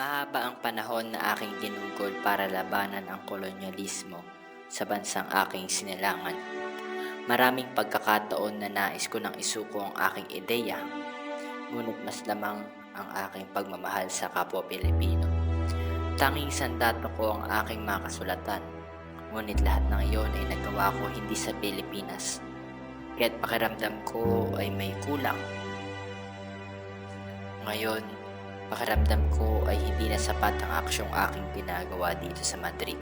Mahaba ang panahon na aking ginugol para labanan ang kolonyalismo sa bansang aking sinilangan. Maraming pagkakataon na nais ko nang isuko ang aking ideya, ngunit mas lamang ang aking pagmamahal sa kapwa Pilipino. Tanging sandato ko ang aking mga kasulatan, ngunit lahat ng iyon ay nagawa ko hindi sa Pilipinas, kaya't pakiramdam ko ay may kulang. Ngayon, pakiramdam ko ay hindi na sapat ang aksyong aking ginagawa dito sa Madrid.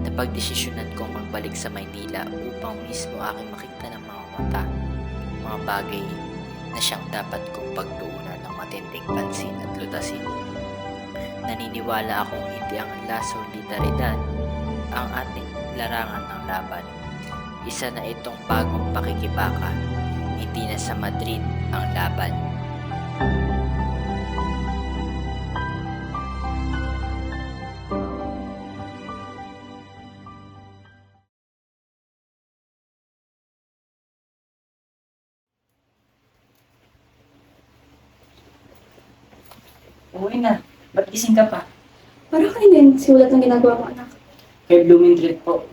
Napagdesisyonan kong magbalik sa Maynila upang mismo aking makita ng mga mata, mga bagay na siyang dapat kong pagtuunan ng matinding pansin at lutasin. Naniniwala akong hindi ang solidaridad ang ating larangan ng laban. Isa na itong bagong pakikibaka, hindi na sa Madrid ang laban. Uwi na. Ba't gising ka pa? Para kayo din, simulat ng ginagawa ko, anak. Kay Blooming Treat po.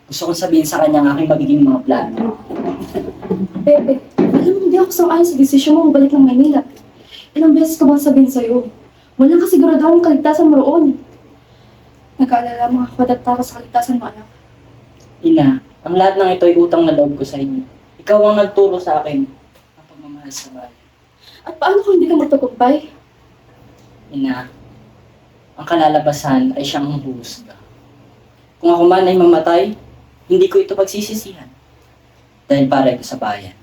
Gusto kong sabihin sa kanya ang aking magiging mga plano. Bebe, alam mo, hindi ako sang-ayon sa desisyon mo balik ng Maynila. Ilang beses ko bang sabihin sa'yo? Walang kasiguraduhan kaligtasan mo roon. Nag-aalala mga kapatid para sa kaligtasan mo, anak. Ina, ang lahat ng ito ay utang na loob ko sa inyo. Ikaw ang nagturo sa akin ng pagmamahal sa bayan. At paano kung hindi ka magtagumpay? Ina, ang kalalabasan ay siyang huhusga. Kung ako man ay mamatay, hindi ko ito pagsisisihan. Dahil para ito sa bayan.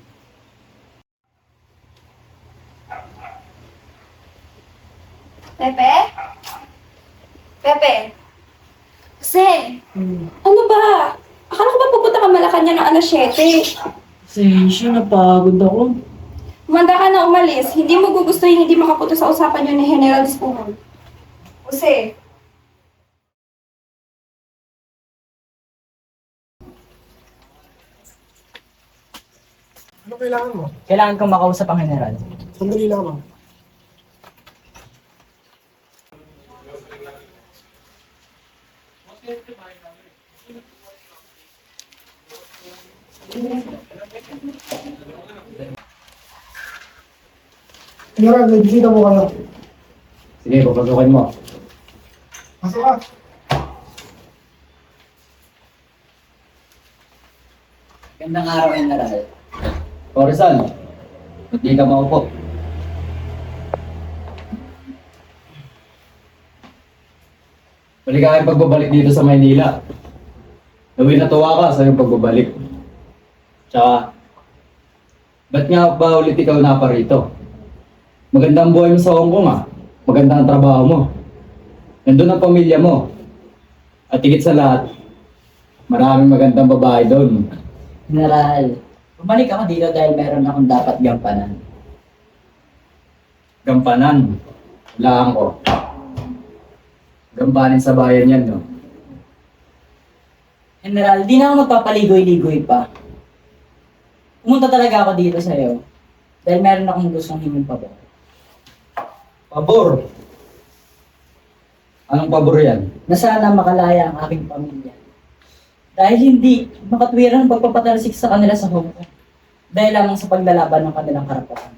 Pepe? Pepe? Kasi, ano ba? Akala ko ba pupunta ka Malacanang ng alas 7? Sensya, napagod ako. Manda ka na umalis. Hindi mo gugustuhin hindi makapunta sa usapan yun ni General Espumol. Jose. Ano kailangan mo? Kailangan kong makausap ang general. Sandali lamang. General, may bisita mo kayo. Sige, papasukin mo. Pasok ka. Gandang araw, general. Corazon, ba't di ka maupo? Maligayang pagbabalik dito sa Maynila. Nawin natuwa ka sa iyong pagbabalik. Tsaka, ba't nga ba ulit ikaw naparito? Magandang buhay mo sa Hong Kong Maganda ang trabaho mo. Nandun ang pamilya mo. At higit sa lahat, maraming magandang babae doon. General, bumalik ako dito dahil meron akong dapat gampanan. Gampanan. Laan ko. Gampanin sa bayan yan, no? General, di na ako magpapaligoy-ligoy pa. Pumunta talaga ako dito sa'yo dahil meron akong gustong hingin pabor. Pabor. Anong pabor yan? Na sana makalaya ang aking pamilya. Dahil hindi makatwiran ang pagpapatalsik sa kanila sa Hong Kong. Dahil lamang sa paglalaban ng kanilang karapatan.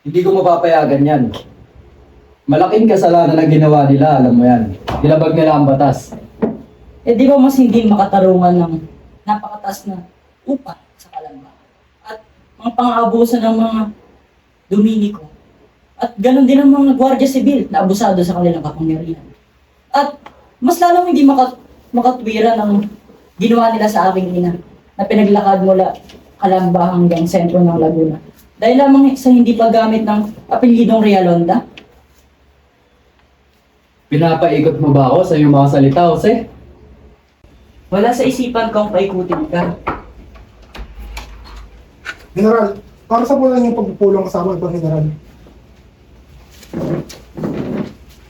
Hindi ko mapapayagan yan. Malaking kasalanan na ginawa nila, alam mo yan. Nilabag nila ang batas. Eh di ba mas hindi makatarungan ng napakataas na upa sa kalamba? At mga pang-aabuso ng mga Dominiko. At ganun din ang mga Guardia Civil na abusado sa kanilang kapangyarihan. At mas lalong hindi makatwiran ang ginawa nila sa aking ina na pinaglakad mula Calamba hanggang sentro ng Laguna. Dahil lamang sa hindi paggamit ng apelyidong Realonda. Pinapaikot mo ba ako sa iyong mga salita, Jose? Wala sa isipan kong paikutin ka. General, para sa mula niyong pagpupulong kasama ibang general.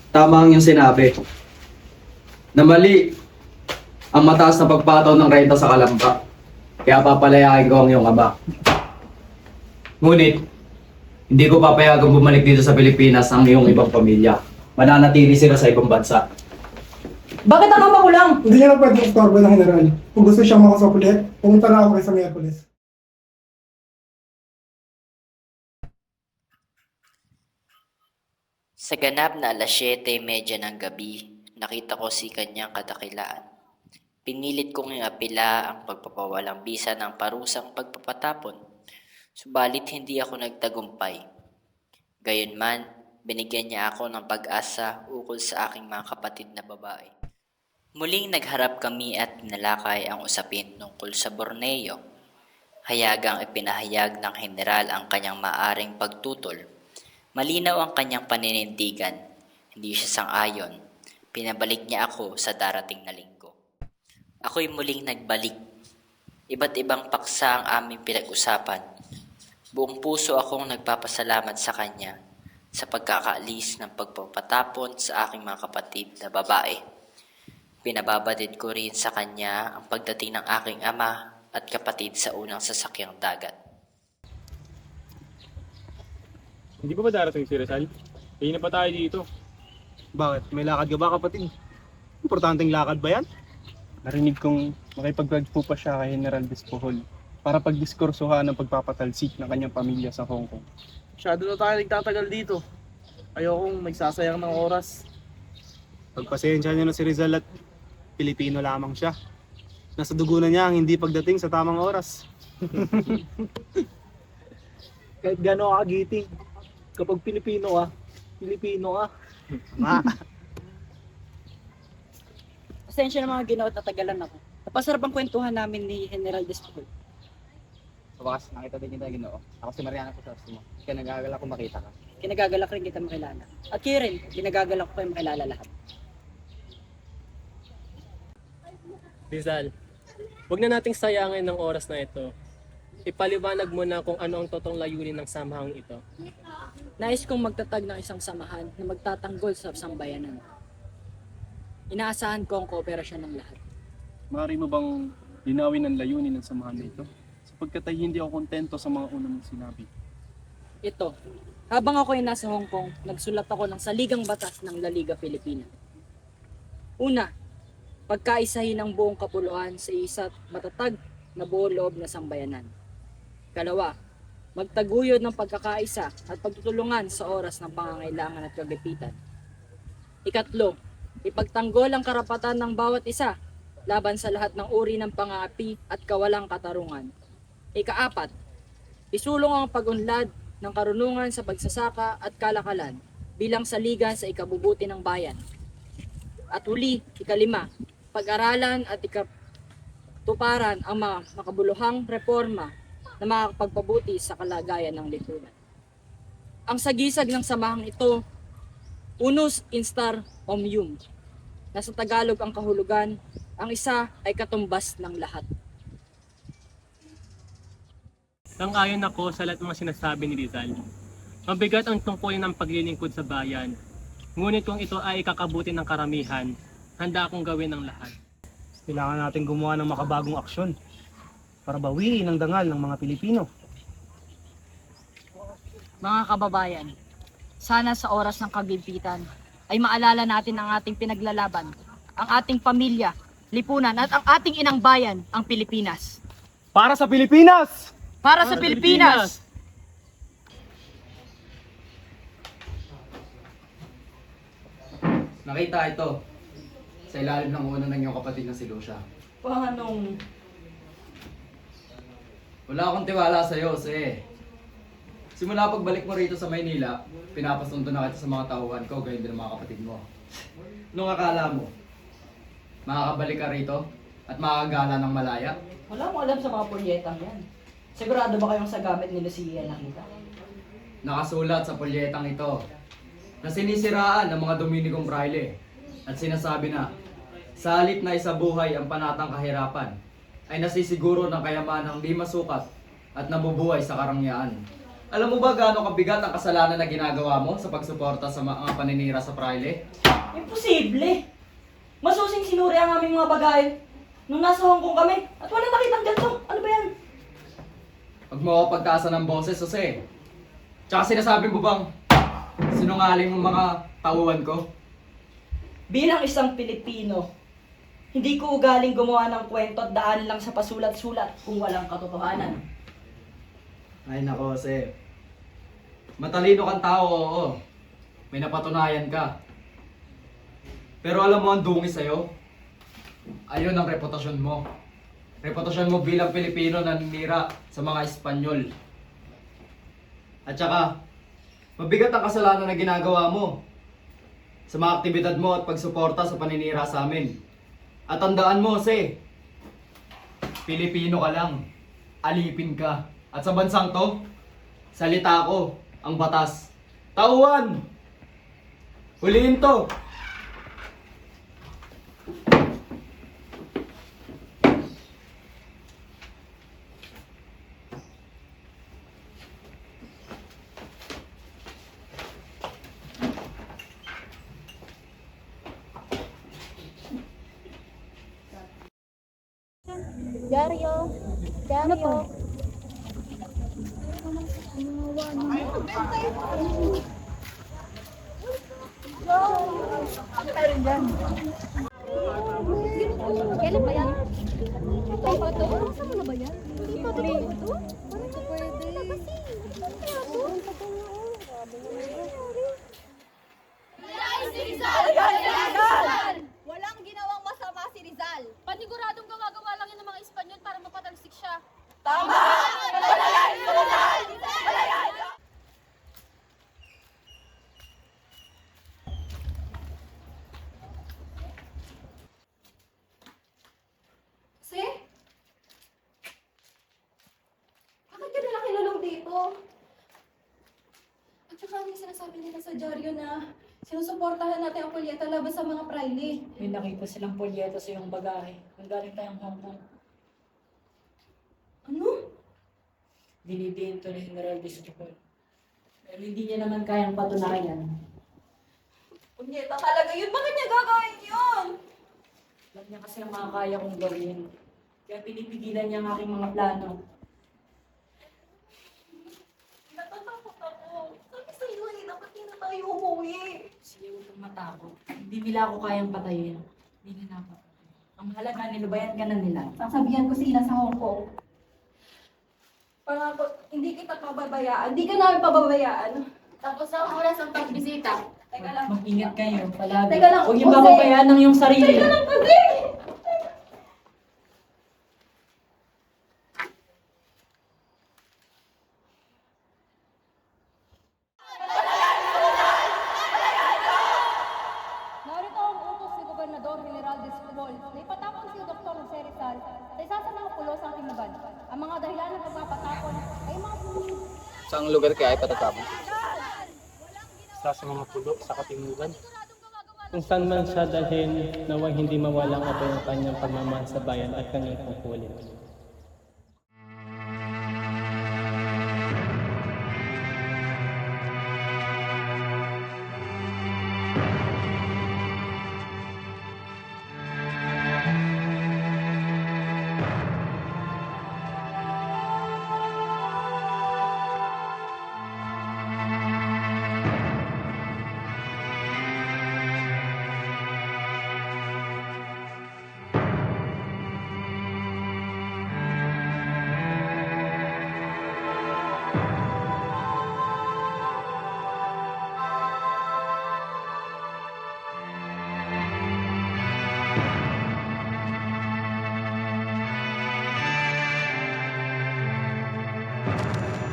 Tama ang iyong sinabi. Na mali ang mataas na pagpataw ng renta sa Kalamba. Kaya papalayain ko ang iyong ama. Ngunit, Hindi ko papayagang bumalik dito sa Pilipinas ang iyong ibang pamilya. Mananatili sila sa ibang bansa. Bakit ang ama ko lang? Hindi niya na pwede istorbo ng general. Kung gusto siyang makasok ulit, pumunta na ako kay sa Miyerkules. Sa ganap na 7:30 ng gabi, nakita ko si kanyang kadakilaan. Pinilit kong iapila ang pagpapawalang bisa ng parusang pagpapatapon, subalit hindi ako nagtagumpay. Gayunman, binigyan niya ako ng pag-asa ukol sa aking mga kapatid na babae. Muling nagharap kami at pinalakay ang usapin tungkol sa Borneo. Hayagang ipinahayag ng general ang kanyang maaring pagtutol. Malinaw ang kanyang paninindigan. Hindi siya sang-ayon. Pinabalik niya ako sa darating na linggo. Ako'y muling nagbalik. Iba't ibang paksa ang aming pinag-usapan. Buong puso akong nagpapasalamat sa kanya sa pagkakaalis ng pagpapatapon sa aking mga kapatid na babae. Pinababatid ko rin sa kanya ang pagdating ng aking ama at kapatid sa unang sasakyang dagat. Hindi pa ba darating si Rizal? Kaya na pa tayo dito. Bakit? May lakad ka ba, kapatid? Importanteng lakad ba yan? Narinig kong makipag-po pa siya kay General Despohol para pagdiskursuhan ng pagpapatalsik ng kanyang pamilya sa Hong Kong. Masyado na tayo nagtatagal dito. Ayokong magsasayang ng oras. Pagpasensya niyo na si Rizal at Pilipino lamang siya. Nasa dugo na niya ang hindi pagdating sa tamang oras. Kahit gano'n kagiting, kapag Pilipino ka, Pilipino ka. Pasensya na mga ginawa at natagalan ako. Napasarap ang kwentuhan namin ni General Despol. Sa wakas, nakita din kita, Ginoo. Ako si Mariana Crisostimo. Kaya nag-aagal ako makita ka. Kinagagalak rin kita makilala. At kayo rin, ginagagalak ko kayo makilala lahat. Rizal, huwag na nating sayangin ng oras na ito. Ipaliwanag mo na kung ano ang totoong layunin ng samahang ito. Nais kong magtatag ng isang samahan na magtatanggol sa sambayanan. Inaasahan ko ang kooperasyon ng lahat. Maaari mo bang linawin ang layunin ng samahan na ito? Sapagkat ay hindi ako kontento sa mga unang sinabi. Ito, habang ako ay nasa Hong Kong, nagsulat ako ng saligang batas ng La Liga Filipina. Una, pagkaisahin ang buong kapuluan sa isa't matatag na buo loob na sambayanan. Kalawa, magtaguyod ng pagkakaisa at pagtutulungan sa oras ng pangangailangan at kagipitan. Ikatlo, ipagtanggol ang karapatan ng bawat isa laban sa lahat ng uri ng pang-aapi at kawalang katarungan. Ikaapat, isulong ang pag-unlad ng karunungan sa pagsasaka at kalakalan bilang saligan sa ikabubuti ng bayan. At huli, ikalima, pag-aralan at ikatuparan ang mga makabuluhang reforma na makakapagpabuti sa kalagayan ng lipunan. Ang sagisag ng samahang ito, unus instar omnium, na sa Tagalog ang kahulugan, ang isa ay katumbas ng lahat. Sang-ayon ako sa lahat ng mga sinasabi ni Rizal. Mabigat ang tungkulin ng paglilingkod sa bayan. Ngunit kung ito ay ikakabuti ng karamihan, handa akong gawin ang lahat. Kailangan natin gumawa ng makabagong aksyon para bawiin ang dangal ng mga Pilipino. Mga kababayan, sana sa oras ng kagipitan ay maalala natin ang ating pinaglalaban, ang ating pamilya, lipunan at ang ating inang bayan, ang Pilipinas. Para sa Pilipinas! Para sa Pilipinas! Nakita ito sa ilalim ng uno ng iyong kapatid na si Lucia. Paanong? Wala akong tiwala sa iyo, Jose. Simula pagbalik mo rito sa Maynila, pinapasundo na kita sa mga tauhan ko, gayon din ang mga kapatid mo. Nung akala mo, makakabalik ka rito at makakagala ng malaya? Wala akong alam sa mga pulyetang yan. Sigurado ba kayong sa gamit ni Lucia nakita? Nakasulat sa pulyetang ito na sinisiraan ng mga Dominicong Fraile at sinasabi na sa halip na isabuhay ang panatang kahirapan ay nasisiguro ng kayamanang di masukat at nabubuhay sa karangyaan. Alam mo ba gaano kabigat ang kasalanan na ginagawa mo sa pagsuporta sa mga paninira sa Fraile? Imposible! Masusing sinuri ang aming mga bagay nung nasa Hong Kong kami at wala nakitang ganito. Ano ba yan? Huwag mo ako pagtaasa ng boses, Jose. Tsaka sinasabi mo bang sinungaling ng mga tauhan ko? Bilang isang Pilipino, hindi ko ugaling gumawa ng kwento at daan lang sa pasulat-sulat kung walang katotohanan. Ay nako, Jose. Matalino kang tao, oo. May napatunayan ka. Pero alam mo ang dungi sa'yo? Ayun ang reputasyon mo. Reputasyon mo bilang Pilipino na nanira sa mga Espanyol. At saka, mabigat ang kasalanan na ginagawa mo sa mga aktibidad mo at pagsuporta sa paninira sa amin. At tandaan mo, Jose, Pilipino ka lang. Alipin ka. At sa bansang to, salita ko ang batas. Tauhan! Huliin to! Dario. Ano po? Kailan ba yan? Ay, pa to? Saan mo na ba yan? Hindi pa to? Parang ito pwede. Walang ginawang masama si Rizal. Paniguradong gawa-gawa lang yun ng mga Espanyol para mapatalsik siya. Kasi? Bakit ka nila kinulong dito? At saka ano yung sinasabi nila sa dyaryo na sinusuportahan natin ang kulyeta laban sa mga praile. May nakita silang polyeto sa iyong bagahe. Kung galing tayong Hong Kong. Ano? Dinidiin to ni General Discipol. Pero hindi niya naman kayang patunayan. Kunyeta talaga yun. Bakit niya gagawin yun? Alam niya kasi ang mga kaya kong gawin. Kaya pinipigilan niya ang aking mga plano. Natatakot ako. Sabi sa'yo eh, dapat hindi na tayo umuwi. Sige, huwag kang matakot. Hindi nila ako kayang patayin. Hindi nila ako. Ang mahalaga, nilubayan ka na nila. Sasabihan ko sila sa Hong Kong. Pangako, hindi kita pababayaan. Hindi ka namin pababayaan. Tapos na ang oras ang pagbisita. Teka lang. Mag-ingat kayo, palagi. Teka lang, Huwag niyo Jose. pababayaan ng iyong sarili. Teka lang kasi! Narito ang utos ni Gobernador General Dizpol na ipatapon si Dr. Jose Rizal sa isa sa mga pulo sa ating lugar. Ang mga dahilan ng pagpapatapon ay mga Saang lugar kaya ay patatapon? Sa mga pulo sa katimugan. Kung saan man siya dalhin, naway hindi mawalang apoy ang kanyang pagmamahal sa bayan at kanyang tungkulin.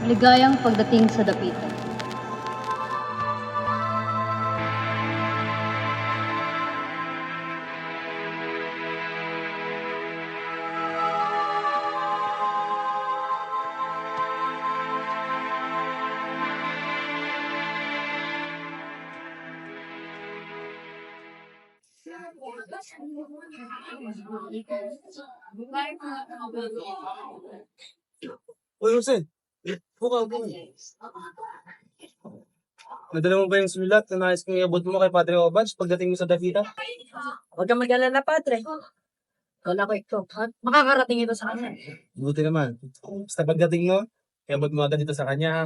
Maligayang pagdating sa dapitan. Uy, Jose. Buka. Nadala mo ba yung sulat na nais kong iabot mo kay Padre Obans pagdating mo sa Davida? Huwag kang mag-alala, Padre. Wala ko ito. Makakarating ito sa kanya. Buti naman. Basta pagdating mo, iabot mo agad dito sa kanya ha.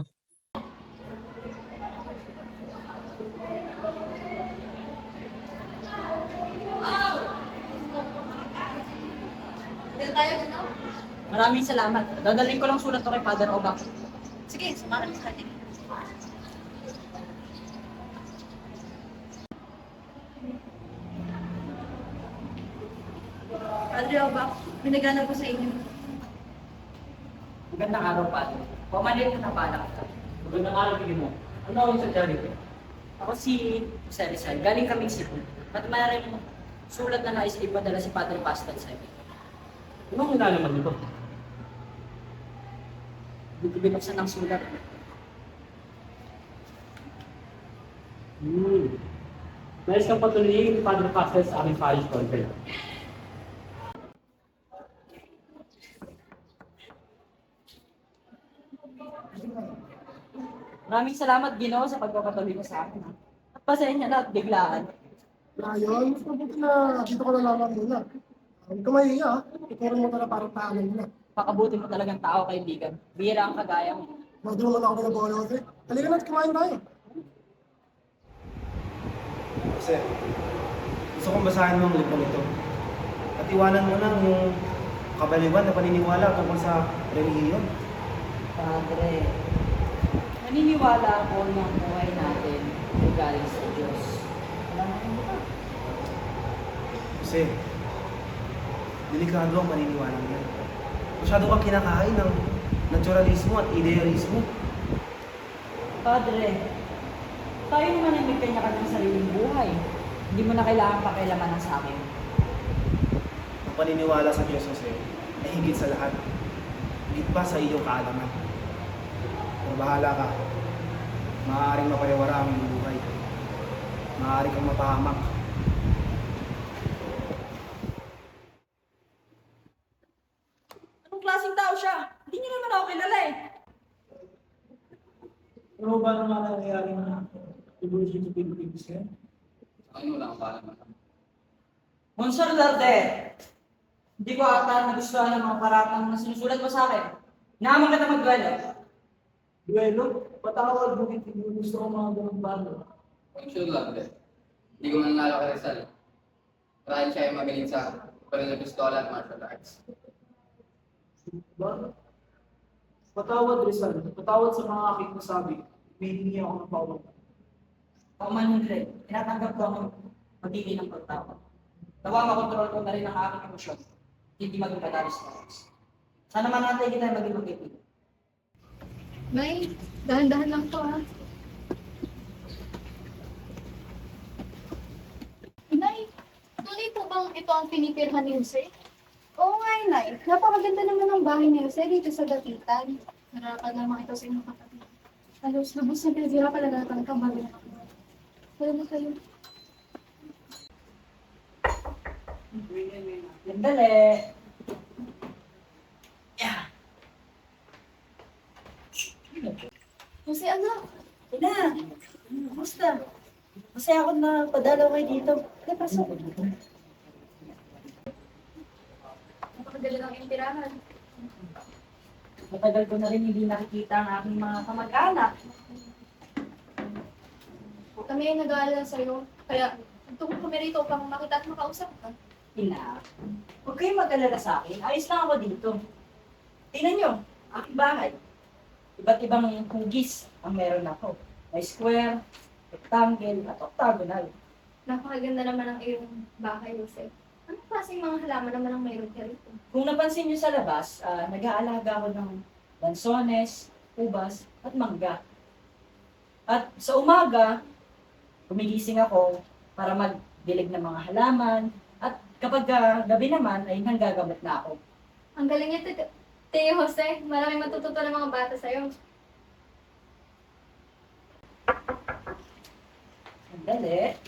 Maraming salamat. Dadalhin ko lang sulat ko kay Father Obak. Sige, sumaran sa atin. Padre Obak, binagana po sa inyo. Magandang araw, Padre. Pumalit na balak. Magandang araw, mo. Ano ako sa charity? Ako si Jose Rizal. Galing kaming Cebu. At mayroong sulat na nais ipadala si Padre Pascal sa amin. Anong nilalaman nito? Binuksan ng sulat. Nais kang patuloyin ni Padre Pascal sa aming parish convent. Maraming salamat, Ginoo, sa pagpapatuloy mo sa akin. Ha? At pasensya na at biglaan. Ngayon, mas mabuti na dito ka na lamang muna. Huwag ka mahiya, ha? Iturin mo na parang taanan mo na. Pakabuti mo talagang tao, kaibigan. Bihira ang kagaya mo. Madulungan ako ng bola kasi. Halika na at kumain tayo. Kasi, gusto kong basahin mo ang libro nito. At iwanan mo na yung kabaliwan na paniniwala tungkol sa relihiyon. Padre, naniniwala ako na ang buhay natin ay galing sa Diyos. Wala na yung buka. Kasi, delikado ang paniniwala mo yan. Masyado kang kinakain ng naturalismo at idealismo. Padre, tayo naman ay may kanya-kanyang sariling buhay. Hindi mo na kailangan pakialaman ng sa akin. Ang paniniwala sa Diyos, Jose, ay higit sa lahat. Higit pa sa iyong kaalaman. Pero bahala ka. Maaaring mapariwara ang iyong buhay. Maaari kang mapahamak. Anong klaseng tao siya? Hindi niyo naman ako kilala eh. Ano ba naman nangyayari na evolution sa Philippines ngayon? Monsignor Darte, hindi ko ata nagustuhan ng mga paratang na sinusulat mo sa akin. Naman kita magduelo. Duelo? Patawad mo hindi mo gusto ko mga ganun balo. Sure lang din. Hindi ko mananalo kay Rizal. Dahil siya ay magaling sa pistola at martial arts. Ba? Patawad, Rizal. Patawad sa mga aking nasabi. May hindi ako ng pawag. Ako man hindi, tinatanggap ko ang magiging ng pagtawad. Nawa makontrol ko na rin ang aking emosyon. Hindi maging madalos na oras. Sana man natin kita maging magkaibigan. Nay, dahan-dahan lang to ha. Nay, tuloy po bang ito ang pinipirhan ni Jose? Oo nga, Nay. Napakaganda naman ng bahay ni Jose dito sa Dapitan. Narapan naman ito sa inyong kapatid. Halos lubos na pinaghirapan na natin ang bago na ako. Wala na kayo. Gandali. Yeah. Jose, anak. Ina, kumusta? Masaya ako na padalaw kayo dito. Kaya pasok. Napakaganda ng impirahan. Matagal ko na rin hindi nakikita ang aking mga kamag-anak. Kami ay nag-aalala sa'yo. Kaya, tungkol kami rito upang makita at makausap ka. Ina, huwag kayong mag-alala sa akin. Ayos lang ako dito. Tingnan nyo, aking bahay. Iba't ibang hugis ang meron ako. May square, rectangle, at octagonal. Napakaganda naman ang iyong bahay, Jose. Anong klaseng mga halaman naman ang mayroon ka rito? Kung napansin nyo sa labas, nag-aalaga ako ng lansones, ubas, at mangga. At sa umaga, gumigising ako para magdilig ng mga halaman. At kapag gabi naman, ay nanggagamot na ako. Ang galing niya, Teo Jose. Maraming matututo ng mga bata sa'yo. Sandali.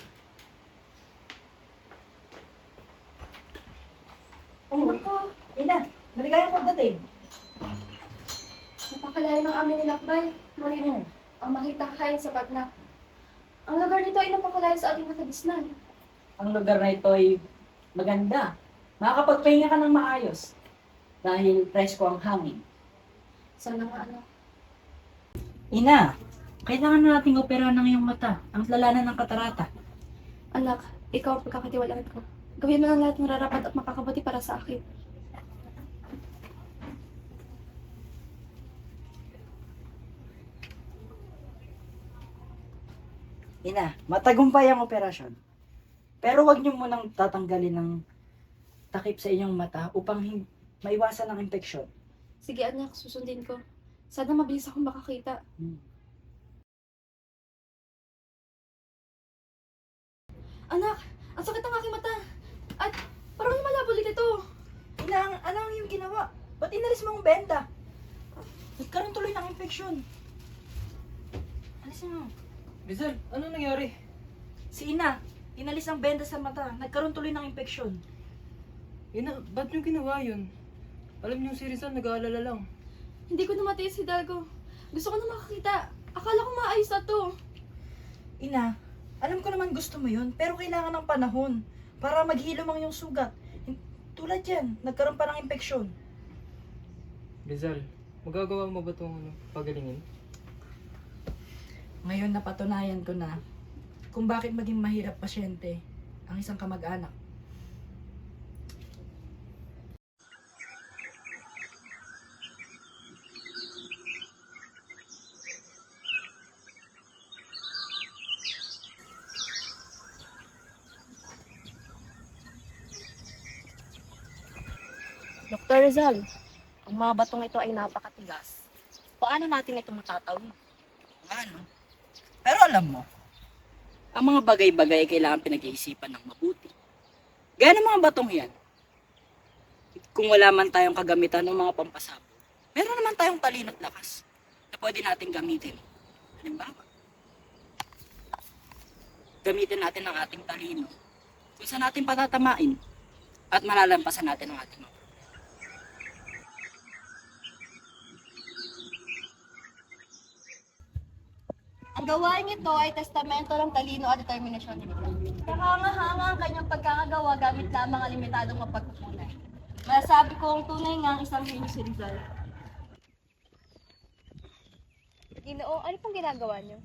Oh, Ako, ina, maligayang pagdating. napakalayo ng amin nilakbay. Ngunit, ang makita ka kayo sapat na. Ang lugar nito ay napakalayo sa ating nakabisnan. Ang lugar na ito ay maganda. Makakapagpahinga ka ng maayos. Dahil presko ang hangin. Sana nga, anak. Ina, kailangan na nating opera ng iyong mata. Ang lalanan ng katarata. Anak, ikaw ang pagkakatiwalaan ko. Gawin mo lang lahat ng rarapat at makakabuti para sa akin. Ina, matagumpay ang operasyon. Pero wag niyo munang tatanggalin ng takip sa inyong mata upang maiwasan ang infeksyon. Sige anak, susundin ko. Sana mabilis akong makakita. Anak, ang sakit ng aking mata. At parang malabo ulit ito. Ina, ano ang iyong ginawa? Ba't inalis mo ang benda? Nagkaroon tuloy ng infeksyon. Alisin mo. Rizal, ano nangyari? Si Ina, inalis ang benda sa mata. Nagkaroon tuloy ng infeksyon. Ina, ba't yung ginawa yun? Alam niyo si Rizal, nag-aalala lang. Hindi ko na matiis, Hidalgo. Gusto ko na makakita. Akala ko maayos na to. Ina, alam ko naman gusto mo yun, pero kailangan ng panahon para maghilom ang iyong sugat. Tulad yan, nagkaroon pa ng infeksyon. Rizal, magagawa mo ba itong pagalingin? Ngayon napatunayan ko na kung bakit maging mahirap pasyente ang isang kamag-anak. Dr. Rizal, ang mga batong ito ay napakatigas. Paano natin ito matatawid? Ano? Pero alam mo, ang mga bagay-bagay ay kailangan pinag-iisipan ng mabuti. Gaya ng mga batong yan. Kung wala man tayong kagamitan ng mga pampasabog, meron naman tayong talino at lakas na pwede natin gamitin. Halimbawa, gamitin natin ang ating talino kung saan natin patatamain at malalampasan natin ang ating mga. Ang gawain ito ay testamento ng talino at determinasyon ni Rizal. Nakangahanga ang kanyang pagkakagawa gamit lamang ang limitadong mapagkukunan. Masasabi ko ang tunay nga ang isang genyo si Rizal. Ginoo, ano pong ginagawa niyo?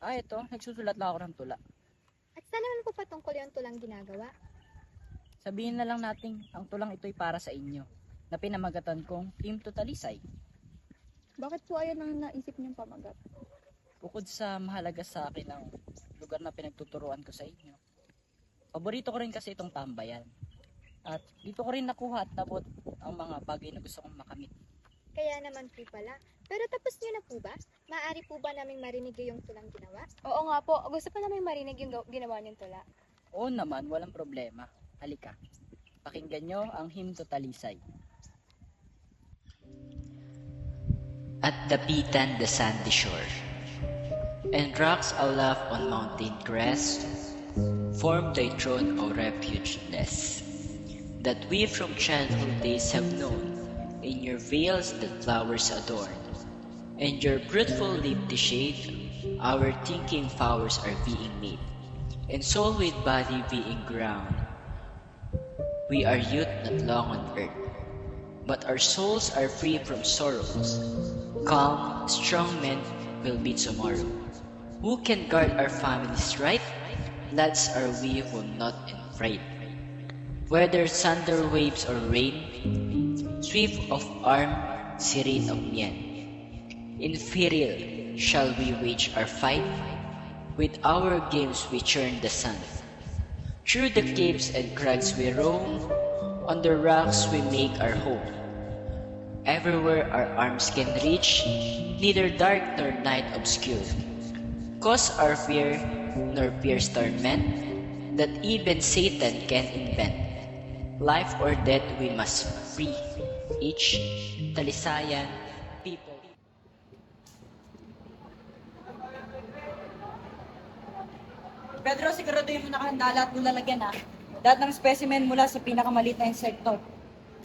Ito, nagsusulat lang ako ng tula. At saan naman po patungkol yung tulang ginagawa? Sabihin na lang natin, ang tulang ito'y para sa inyo, na pinamagatan kong Hymn to Talisay. Bakit po ayaw nang naisip niyong pamagat? Bukod sa mahalaga sa akin ang lugar na pinagtuturuan ko sa inyo, paborito ko rin kasi itong tambayan. At dito ko rin nakuha at nabot ang mga bagay na gusto kong makamit. Kaya naman po pala. Pero tapos niyo na po ba? Maaari po ba naming marinig yung tulang ginawa? Oo nga po. Gusto pa namin marinig yung ginawa niyong tula. Oo naman, walang problema. Halika, pakinggan nyo ang Hymn to Talisay. At dapitan the sandy shore, and rocks aloft on mountain crest form thy throne, O refuge nest, that we from childhood days have known. In your veils that flowers adorn, and your fruitful leaf to shade, our thinking powers are being made, and soul with body being ground. We are youth not long on earth, but our souls are free from sorrows. Calm, strong men will be tomorrow. Who can guard our families right? Lads are we who not in fright. Whether thunder waves or rain, swift of arm, serene of mien. In ferile shall we wage our fight, with our games we churn the sun. Through the caves and crags we roam, on the rocks we make our home. Everywhere our arms can reach, neither dark nor night obscure. Cause our fear, nor pierce torment, that even Satan can invent. Life or death we must free, each Talisayan people. Pedro, siguraduhin mo nakahanda lahat ng lalagyan ha. Lahat ng specimen mula sa pinakamaliit na insekto.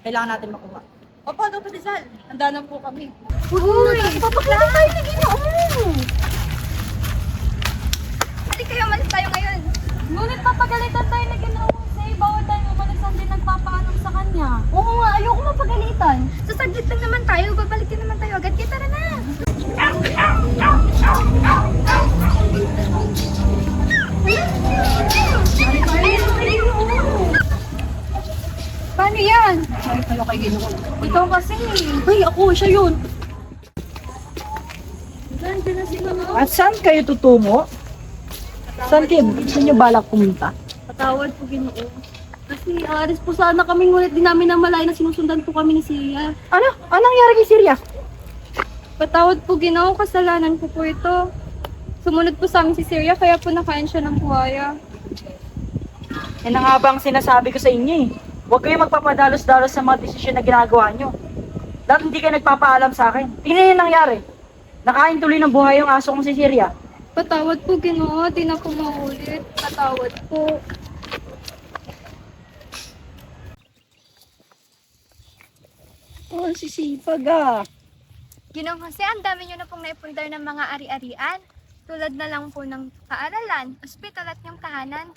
Kailangan natin makuha. Opo, Dr. Rizal. Handa na po kami. Uy! Papaglaban tayo na Ginoo! Halika kayo, malis tayo ngayon. Ngunit papagalitan tayo na Ginoo. Bawal tayo umalis ang din nagpapaalam sa kanya. Oo nga, ayoko mapagalitan. Sa saglit lang naman tayo, babalik din naman tayo agad. Kaya tara na! Paano yan? Ay, tayo kay Ginoo. Ikaw kasi. Ay, ako, siya yun. Nandiyan na si Mama. At saan kayo tutungo? Saan kayo? Saan nyo balak pumunta? Patawad po, Ginoo. Kasi aris po sana kami, ngunit di namin namalayan na sinusundan po kami ni Sia. Ano? Anong nangyari kay Syria? Patawad po, Ginoo, kasalanan ko po ito. Sumunod po sa amin si Syria, kaya po nakain siya ng buhaya. Yan na nga ba ang sinasabi ko sa inyo eh. Huwag kayo magpapadalos-dalos sa mga desisyon na ginagawa nyo. Dahil hindi kayo nagpapaalam sa akin. Tingnan yung nangyari. Nakain tuloy ng buhay yung aso kong si Syria. Patawad po, Ginoo, di na po maulit. Patawad po. Oh, sisipag ah. Ginong Jose, ang dami nyo na pong naipundar ng mga ari-arian. Tulad na lang po ng paaralan, ospital at yung tahanan.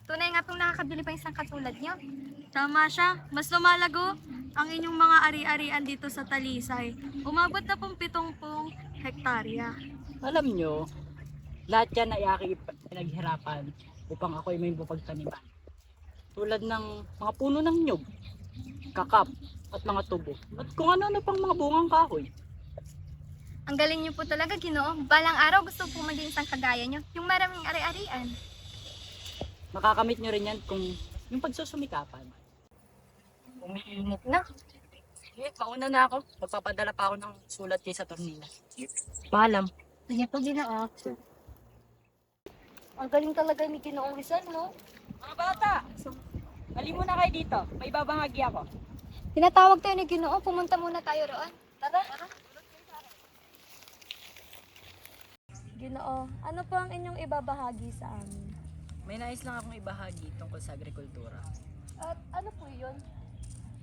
Tunay nga pong nakakabili pa isang katulad nyo. Tama siya. Mas lumalago ang inyong mga ari-arian dito sa Talisay. Umabot na pong 70 hektarya. Alam nyo, lahat yan ay aking pinaghirapan upang ako'y may mapagtaniman. Tulad ng mga puno ng nyug, kakap, at mga tubo. At kung ano-ano pang mga bungang kahoy. Ang galing nyo po talaga, Ginoo. Balang araw gusto po maging isang kagaya nyo, yung maraming ari-arian. Makakamit nyo rin yan kung yung pagsusumikapan. Umiinit na. Sige, mauna na ako. Magpapadala pa ako ng sulat kay Saturnina. Paalam. Sige po, Ginoo. Ang galing talaga ni Ginoong Rizal, no? Mga bata! Hali muna kayo dito. May babangagi ako. Tinatawag tayo ni Ginoo, pumunta muna tayo roon. Tara. Ginoo, ano po ang inyong ibabahagi sa amin? May nais lang akong ibahagi tungkol sa agrikultura. At ano po yun?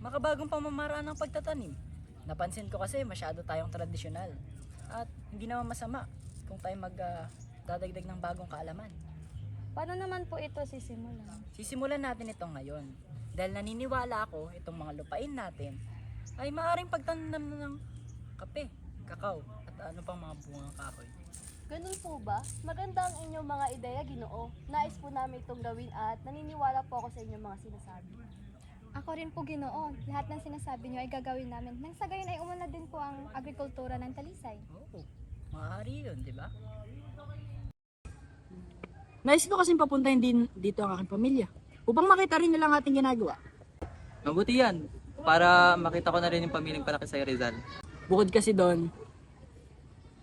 Makabagong pamamaraan ng pagtatanim. Napansin ko kasi masyado tayong tradisyonal. At hindi naman masama kung tayo magdadagdag ng bagong kaalaman. Paano naman po ito sisimulan? Sisimulan natin ito ngayon. Dahil naniniwala ako itong mga lupain natin ay maaaring pagtanim ng kape, kakao, at ano pang mga bungang kahoy. Ganun po ba? Maganda ang inyong mga ideya, Ginoo. Nais po namin itong gawin at naniniwala po ako sa inyong mga sinasabi. Ako rin po, Ginoo. Lahat ng sinasabi nyo ay gagawin namin. Nang sa gayon ay umunlad din po ang agrikultura ng Talisay. Oo, maaari yun, di ba? Nais ko kasing papuntahin din dito ang aking pamilya upang makita rin nila ang ating ginagawa. Mabuti yan, para makita ko na rin yung pamilyang palaki sa Rizal. Bukod kasi doon,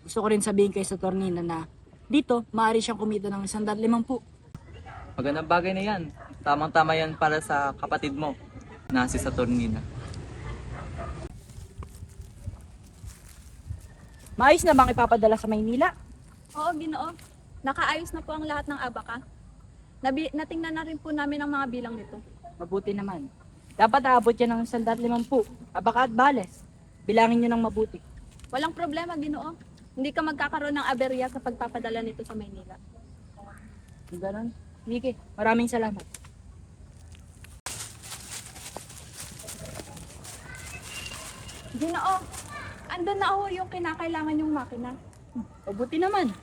gusto ko rin sabihin kay Saturnina na dito, maaari siyang kumita ng 150. Magandang bagay na yan. Tamang-tama yan para sa kapatid mo na si Saturnina. Maayos na bang ipapadala sa Maynila? Oo, Ginoo. Nakaayos na po ang lahat ng abaka. Natingnan na rin po namin ang mga bilang nito. Mabuti naman. Dapat aabot yan ng 150. Abaka at bales. Bilangin nyo ng mabuti. Walang problema, Ginoo. Hindi ka magkakaroon ng aberya sa pagpapadala nito sa Maynila. Kung ganon, sige, maraming salamat. Ginoo, andun na ako yung kinakailangan yung makina. Mabuti naman.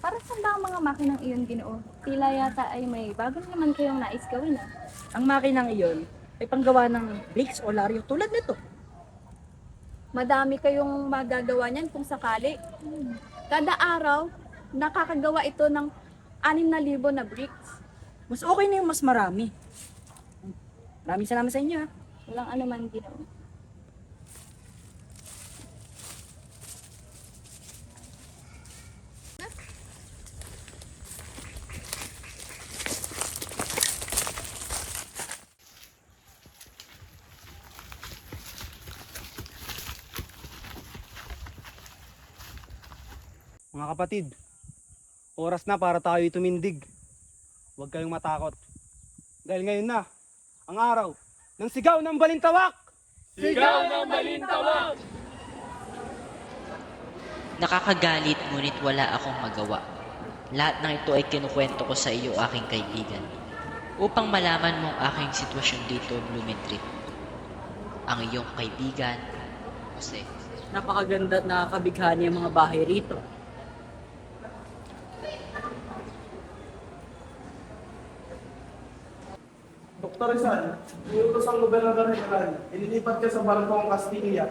Para saan ba ang mga makinang iyon, Ginoo? Tila yata ay may bago naman kayong nais gawin, ah. Ang makinang iyon ay panggawa ng bricks o laryo tulad nito. Madami kayong magagawa niyan kung sakali. Kada araw, nakakagawa ito ng 6,000 na bricks. Mas okay na yung mas marami. Maraming salamat sa inyo ha. Walang anuman, Ginoo. Mga kapatid, oras na para tayo tumindig. Huwag kayong matakot. Dahil ngayon na, ang araw ng sigaw ng balintawak! Sigaw ng balintawak! Nakakagalit ngunit wala akong magawa. Lahat ng ito ay kinukwento ko sa iyo, aking kaibigan, upang malaman mong aking sitwasyon dito, Blumentritt. Ang iyong kaibigan, Jose. Napakaganda at nakakabighani ang mga bahay rito. Dr. Rizal, iutos ang gobernador general. Ililipat ka sa Barangong Castilla.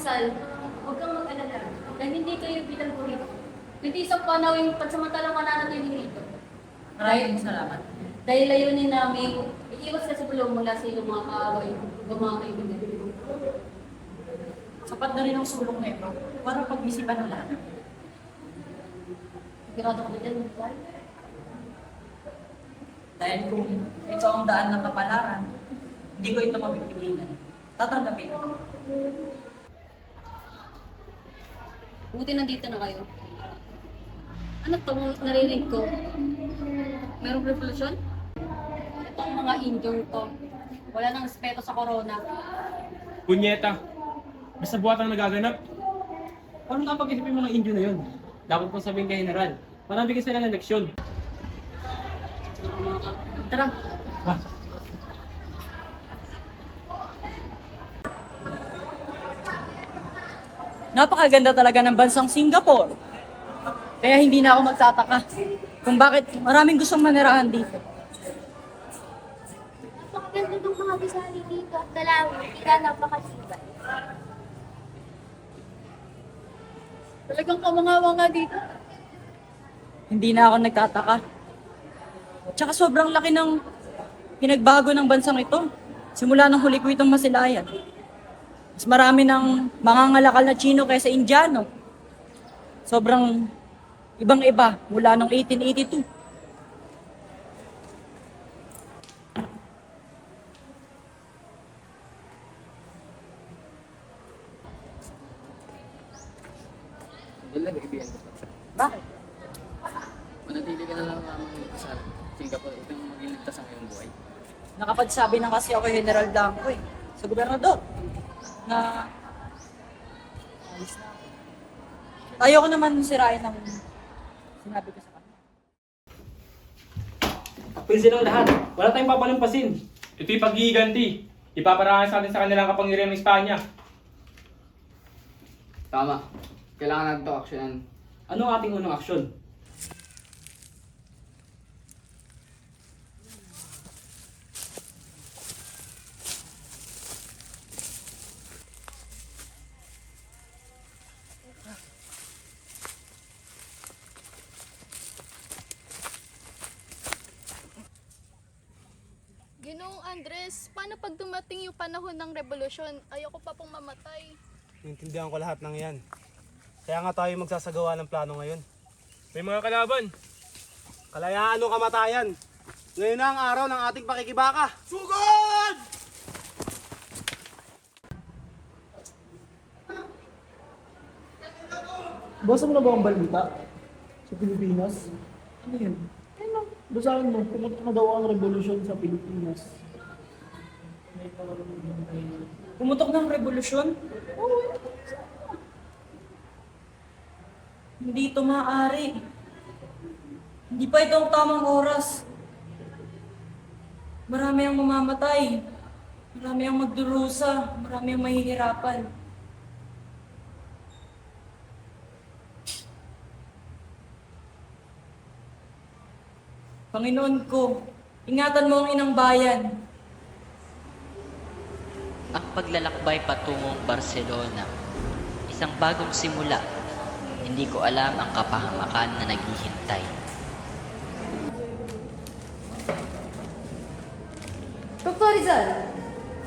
Rizal, huwag kang mag-alala. Dahil hindi kayo bilang purito. Hindi sa panawing pansamantalang mananatili dito. Maraming salamat. Dahil layunin namin, iiwas ka sa bulong mula sa iyong mga kaaway o mga kaibigan. Sapat na rin ang sulong na ito para pag-isipan ng lahat. Sigurado ko dyan, Rizal. Dahil kung ito ang daan ng kapalaran, hindi ko ito mapipigilan. Tatanggapin ko. Buti nandito na kayo. Ano tong narinig ko? Merong revolusyon? Itong mga Indyong to. Wala nang respeto sa corona. Punyeta! Basta buhat ang nagaganap. Paano napag-isip yung mga Indio na yun? Dapat kong sabihin kay General. Marami kasi sila ng leksyon. Tara. Napakaganda talaga ng bansang Singapore. Kaya hindi na ako magtataka kung bakit maraming gustong manirahan dito. Napakaganda ng mga gusali dito. Dalawin, hindi ka napakasibat. Talagang kamanga-wanga dito. Hindi na ako nagtataka. Tsaka sobrang laki ng pinagbago ng bansang ito. Simula nang huli ko itong masilayan. Mas marami ng mangangalakal na Chino kaysa Indiano. Sobrang ibang-iba mula noong 1882. Dala, kaibigan ko. Bakit? Manatili ka na lang naman sa Singapore. Ito yung maging ligtas ang iyong buhay. Nakapagsabi na kasi ako kay General Danco sa gobernador na alis na ako. Ayoko naman sirain ang sinabi ko sa kanya. Pinsin ng lahat. Wala tayong papalampasin. Ito'y paghihiganti. Ipaparangan sa atin sa kanilang kapangyarihan ng Espanya. Tama. Kailangan natin ito aksyonan. Ano ang ating unang aksyon? Ginoong Andres, paano pag dumating yung panahon ng revolusyon? Ayoko pa pong mamatay. Naintindihan ko lahat ng yan. Kaya nga tayo magsasagawa ng plano ngayon. May mga kalaban. Kalayaan o kamatayan. Ngayon na ang araw ng ating pakikibaka. Sugod! Basa mo na ba ang balita sa Pilipinas? Ano yun? Basahin mo, pumunta na daw ang revolusyon sa Pilipinas. Pumutok ng revolusyon? Hindi ito maaari. Hindi pa ito ang tamang oras. Marami ang mamamatay. Marami ang magdurusa. Marami ang mahihirapan. Panginoon ko, ingatan mo ang inang bayan. Ang paglalakbay patungong Barcelona, isang bagong simula. Hindi ko alam ang kapahamakan na naghihintay. Dr. Rizal,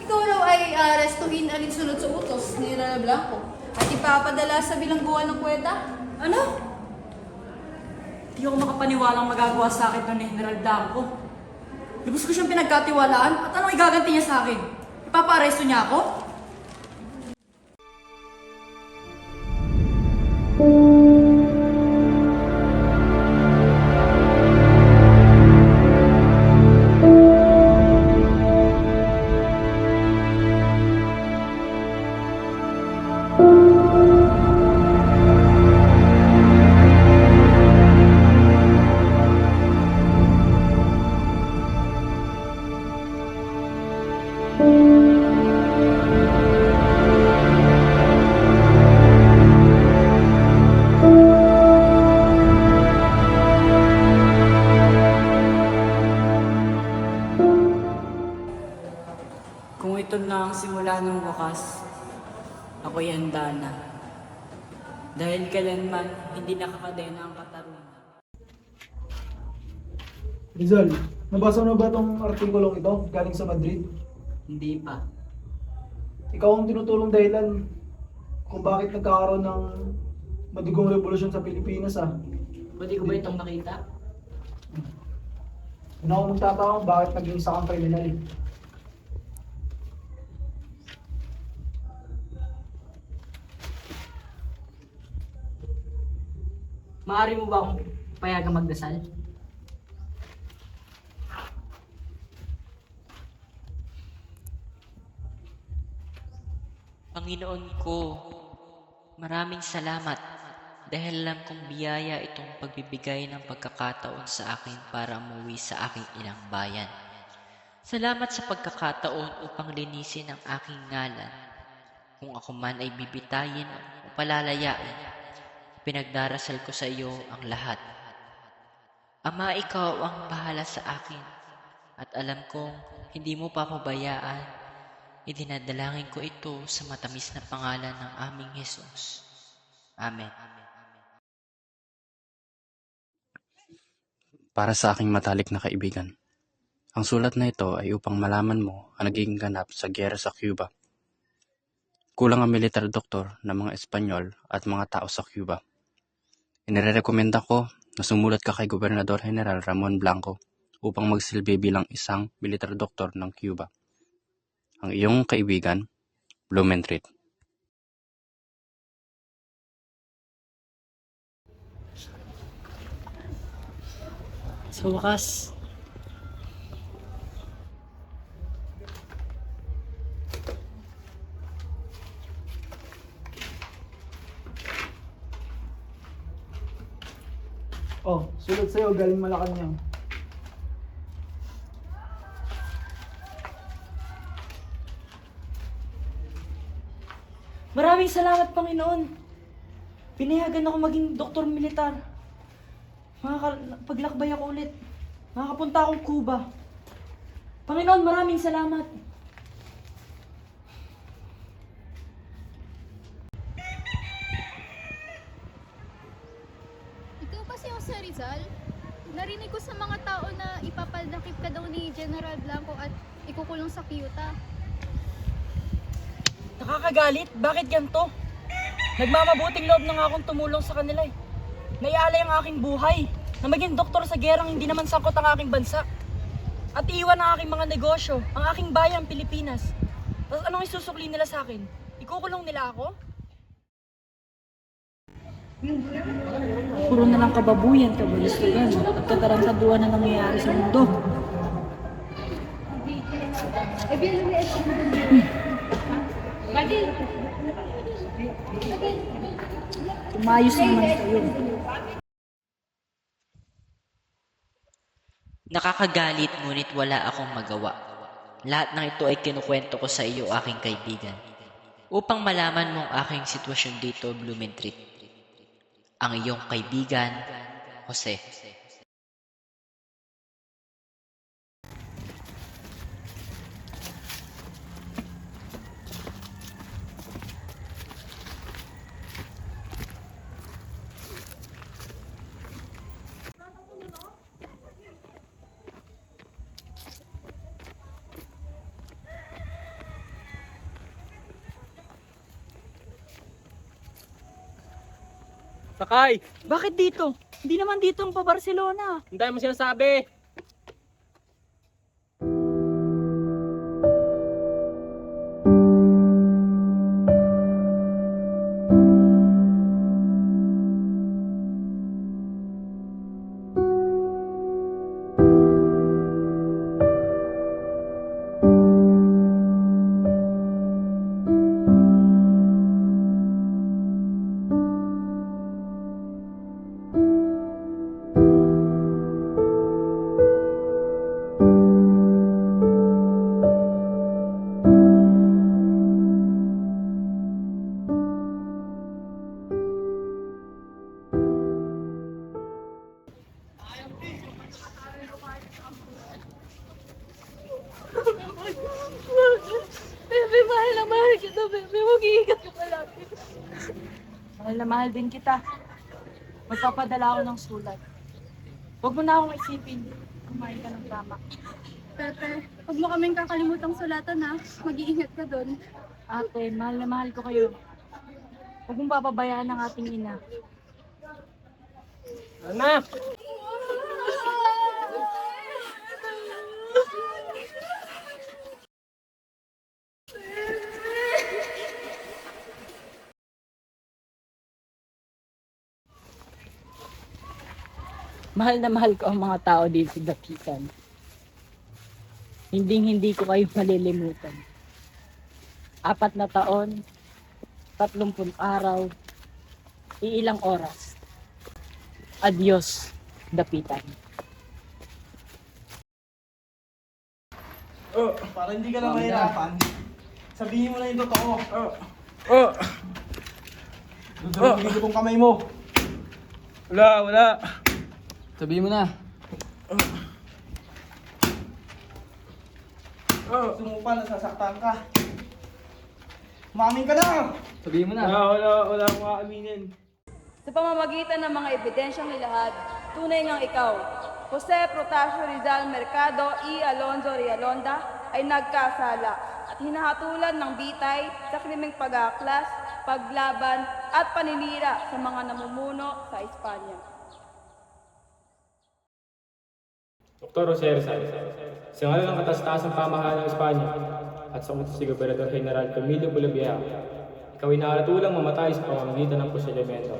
ikaw raw ay arestuhin alinsunod sa utos ni Rana Blanco at ipapadala sa bilangguan ng kweta? Ano? Hindi ako makapaniwalang magagawa sa akin ng General Danco. Lubos ko siyang pinagkatiwalaan at anong igaganti niya sa akin? Ipapa-aresto niya ako? ako'y handa na. Dahil kailanman hindi nakakadena ang katarungan. Rizal, nabasa mo ba itong artikulong ito galing sa Madrid? Hindi pa. Ikaw ang tinutulong dahilan kung bakit nagkakaroon ng madugong revolusyon sa Pilipinas ah. Pwede ko ba itong makita? Ano ako magtatanong bakit naging isa kang kriminal? Maaari mo ba akong payagang magdasal? Panginoon ko, maraming salamat dahil alam kong biyaya itong pagbibigay ng pagkakataon sa akin para umuwi sa aking inang bayan. Salamat sa pagkakataon upang linisin ang aking ngalan. Kung ako man ay bibitayin o palalayain, pinagdarasal ko sa iyo ang lahat. Ama, ikaw ang bahala sa akin at alam kong hindi mo papabayaan. Idinadalangin ko ito sa matamis na pangalan ng aming Hesus. Amen. Para sa aking matalik na kaibigan, ang sulat na ito ay upang malaman mo ang naging ganap sa giyera sa Cuba. Kulang ang militar doktor ng mga Espanyol at mga tao sa Cuba. Inirekomenda ko na sumulat ka kay Gobernador General Ramon Blanco upang magsilbi bilang isang militar doktor ng Cuba. Ang iyong kaibigan, Blumentritt. Sa wakas, Oh, sulat sa'yo galing Malacanang. maraming salamat, Panginoon. Pinayagan ako maging doktor militar. Paglakbay ako ulit. Makakapunta akong Cuba. Panginoon, maraming salamat. Ikaw ba si Jose Rizal? Narinig ko sa mga tao na ipapaldakip ka daw ni General Blanco at ikukulong sa Ceuta. Nakakagalit? Bakit ganito? Nagmamabuting loob na nga akong tumulong sa kanila eh. Naialay ang aking buhay na maging doktor sa gerang hindi naman sangkot ang aking bansa. At iiwan ang aking mga negosyo, ang aking bayan, Pilipinas. Tapos anong isusukli nila sa akin? Ikukulong nila ako? Puro na lang kababuyan, kabalistugan, at katarantaduan na nangyayari sa mundo. Umayos naman kayo. Nakakagalit ngunit wala akong magawa. Lahat ng ito ay kinukwento ko sa iyo, aking kaibigan, upang malaman mo ang aking sitwasyon dito, Blumentritt. Ang iyong kaibigan, Jose. Sakay! Bakit dito? Hindi naman dito ang pa-Barcelona. Hindi mo sinasabi. Bebe, na mahal kita, bebe. Mag-iingat ka palagi. Mahal na mahal din kita. Magpapadala ako ng sulat. Huwag mo na akong isipin. Kumain ka ng tama. Pepe, huwag mo kaming kakalimutang sulatan ha. Mag-iingat ka doon. Ate, mahal na mahal ko kayo. Huwag mong papabayaan ang ating ina. Anak! Mahal na mahal ko ang mga tao dito sa Dapitan. Hindi ko kayo malilimutan. 4 na taon, 30 araw, iilang oras. Adios, Dapitan. Para hindi ka na mahirapan, sabihin mo na yung totoo. Dudurugin ko tong kamay mo. Wala. Sabihin mo na. Sumupa, nasasaktan ka. Umamin ka na! Sabihin mo na. Wala akong aaminin. Sa pamamagitan ng mga ebidensyang nilahad, tunay ngang ikaw, Jose Protasio Rizal Mercado E. Alonzo Rialonda, ay nagkasala at hinahatulan ng bitay sa krimeng pag-aaklas, paglaban at paninira sa mga namumuno sa Espanya. Dr. Jose Rizal, sa ngalan ng katas-tasang pamahalaan ng Espanya at sa utos si Gobernador General Camilo Boliviano, ikaw ay naaratulang mamatay sa pamamagitan ng prosedyumento.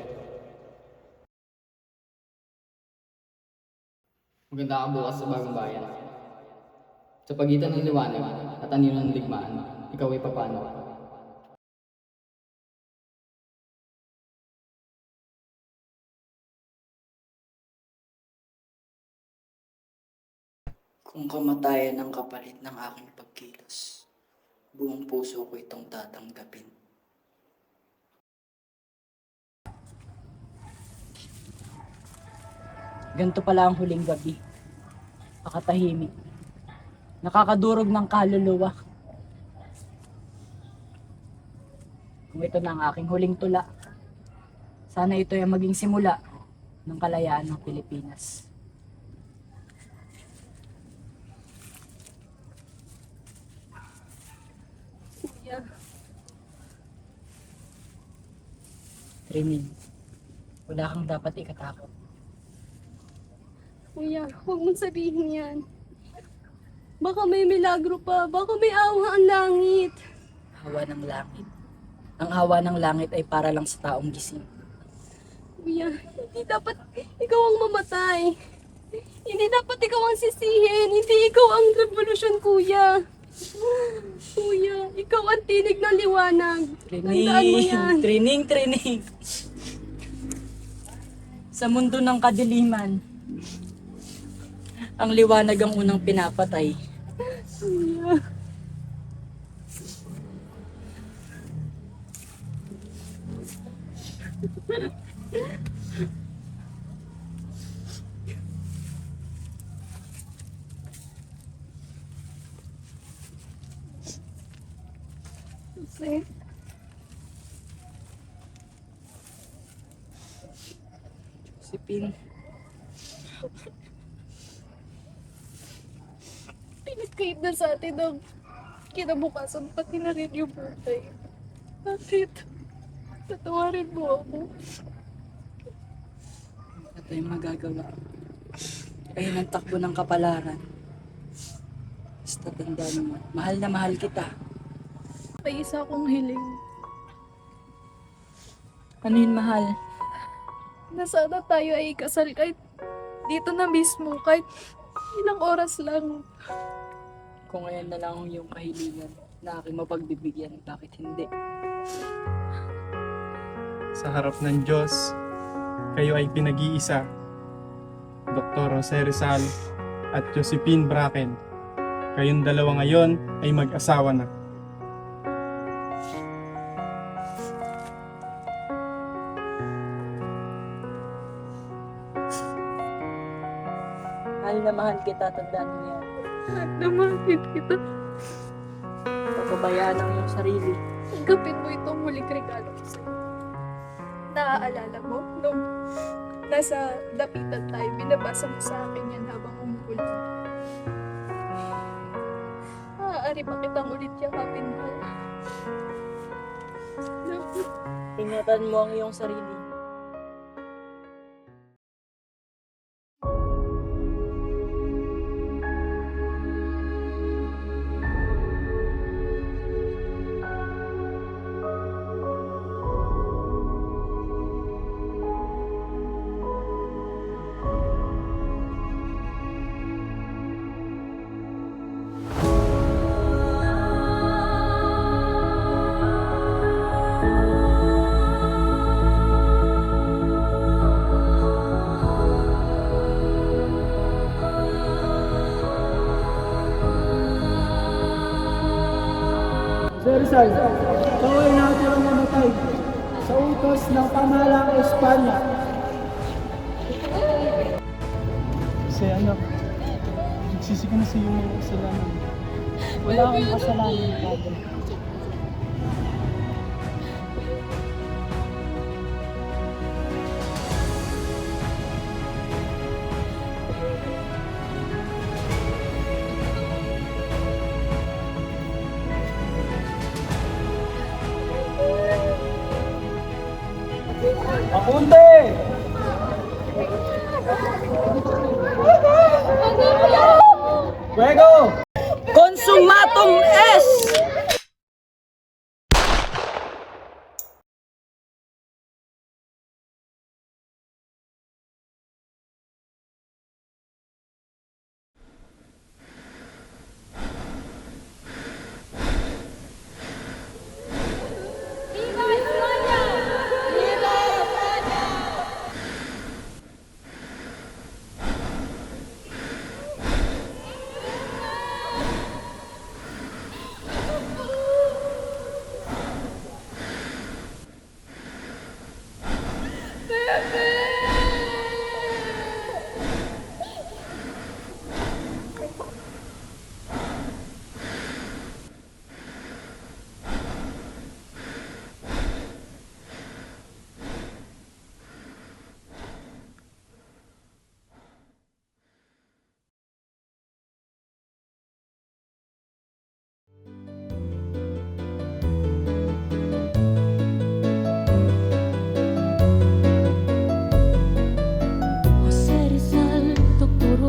Maganda ka bukas sa bagong bayan. Sa pagitan ng liwanag at anino ng ligmaan, ikaw ay papano. Kung kamatayan ang kapalit ng aking pagkilos, buong puso ko itong tatanggapin. Ganito pala ang huling gabi. Nakatahimik. Nakakadurog ng kaluluwa. Kung ito na ang aking huling tula, sana ito ay maging simula ng kalayaan ng Pilipinas. Kuya, Trining, wala kang dapat ikatakot. kuya, huwag mong sabihin yan. Baka may milagro pa. Baka may awa ang langit. Hawa ng langit. Ang hawa ng langit ay para lang sa taong gising. Kuya, hindi dapat ikaw ang mamatay. Hindi dapat ikaw ang sisihin. Hindi ikaw ang revolusyon, kuya. Kuya, ikaw ang tinig ng liwanag. Tandaan mo yan. Trining. Sa mundo ng kadiliman, ang liwanag ang unang pinapatay. Kuya. Jose. Josephine, Pinagkait na sa atin ang kinabukasan pati na rin yung buhay. Bakit? Tatawarin mo ako. wala tayong magagawa. Ayun ang takbo ng kapalaran. Basta tandaan mo, mahal na mahal kita. May isa akong hiling Ano yun, mahal? na sana tayo ay ikasal kahit dito na mismo, kahit ilang oras lang. Kung ayan na lang ang iyong kahilingan na aking mapagbibigyan, bakit hindi? Sa harap ng Diyos, kayo ay pinag-iisa. Dr. Jose Rizal at Josephine Bracken. Kayong dalawa ngayon ay mag-asawa na. Mahal na mahal kita, tandaan mo yan. Namahin kita. papabayaan ang iyong sarili. Tanggapin mo itong huling regalo ko sa'yo. Naaalala mo, nung nasa dapitan tayo, binabasa mo sa akin yan habang umuulan. Maaari ba kitang ulit yakapin, mahal? Ingatan mo ang iyong sarili. Sir Rizal, ikaw ay naturang namatay sa utos ng pamahalaang Espanya. Kasi anak, nagsisi ka na sa iyong mga kasalanan. Wala akong kasalanan, Padre. Apunte! Fuego! Consumatum es!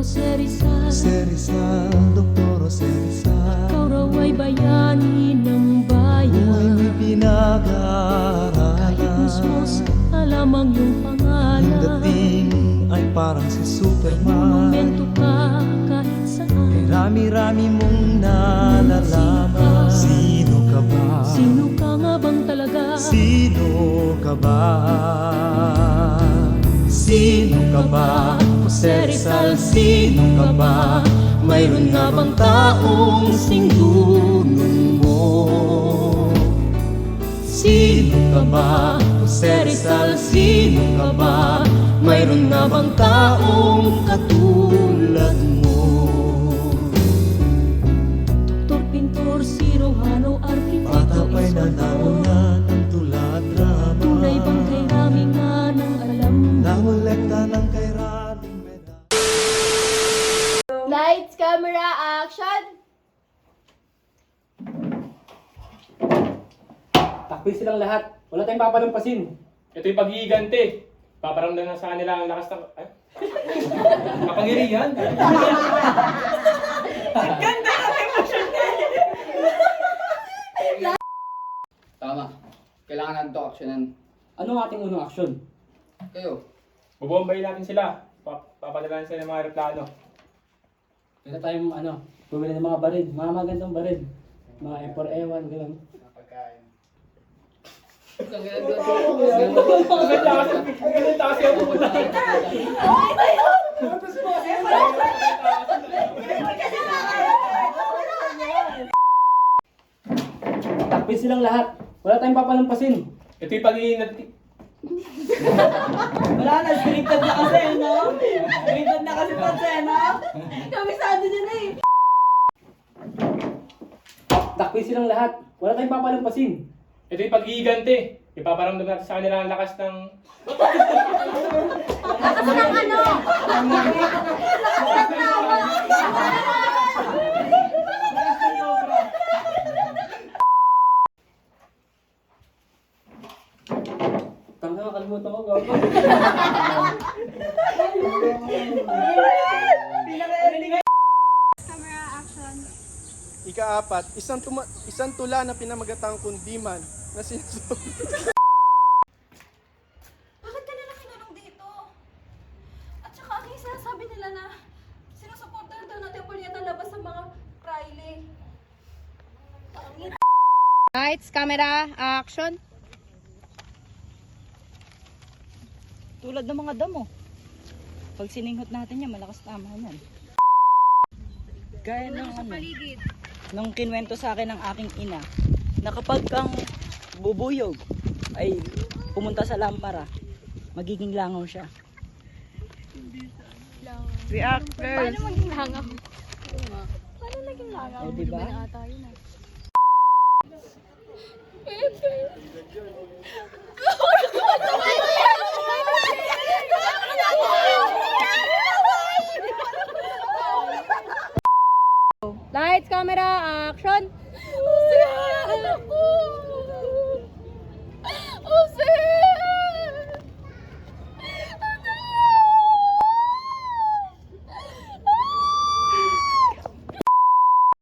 Jose Rizal, Dr. Jose Rizal, ikaw raw ay bayani ng bayan. Buhay pinag-aaralan, kahit mismo alam ang iyong pangalan. Ang dating ay parang si Superman. Monumento ka kahit saan. Ay rami-rami mong nalalaman. Sino ka ba? Sino ka nga bang talaga? Sino ka ba? Sino ka ba? Jose Rizal, sino ka ba? Mayroon nga bang taong singdunong mo? Sino ka ba? Jose Rizal, sino ka ba? Mayroon nga bang taong katulad mo? Doktor, pintor, sirojano, arkitekto, bata pa'y nanawanan ng tulad drama. Tunay bang kay rami nga ng alam mo? Nangolekta ng kay raming medal. Lights, camera, action! Takbil silang lahat. Wala tayong papalampasin. Ito yung pag-iigante. Paparamdam na sa kanila ang lakas ng... Kapangyarihan. Ganda ng emosyon niya! Tama. Kailangan natin ito aksyonan. Ano ang ating unang aksyon? Kayo. Bubombayin natin sila. Papadala sila ng mga aeroplano. Kaya tayong bumili ng mga baril, mga magandang baril. Mga M4A1, gano'n. Takpin silang lahat. Wala tayong papalampasin. Ito yung pag-iingat. Wala na, scripted na kasi, no? Scripted na kasi no? Kamisado niya na eh. Takpin silang lahat. Wala tayong papalampasin. Ito yung pag-iigante. Ipaparamdam natin sa kanila ang lakas ng... Lakas ng ano? Lakas ng tama! Tanga, kalimutan ko, gago. Camera action. Ika-4, isang tula na pinamagatang kundiman na sinusunod. Bakit ka nila kinulong dito? At saka ano yung sinasabi nila na sinusuportahan daw natin Juliet ang labas ng mga Riley. Lights, camera, action. Tulad ng mga damo. Pag sininghot natin yan, malakas tama yan. Gaya ng ano, nung kinwento sa akin ng aking ina, na kapag kang bubuyog ay pumunta sa lampara, magiging langaw siya. Reactors! Paano maging langaw? Paano naging langaw? O, diba? Lights, camera, action. Anak ko!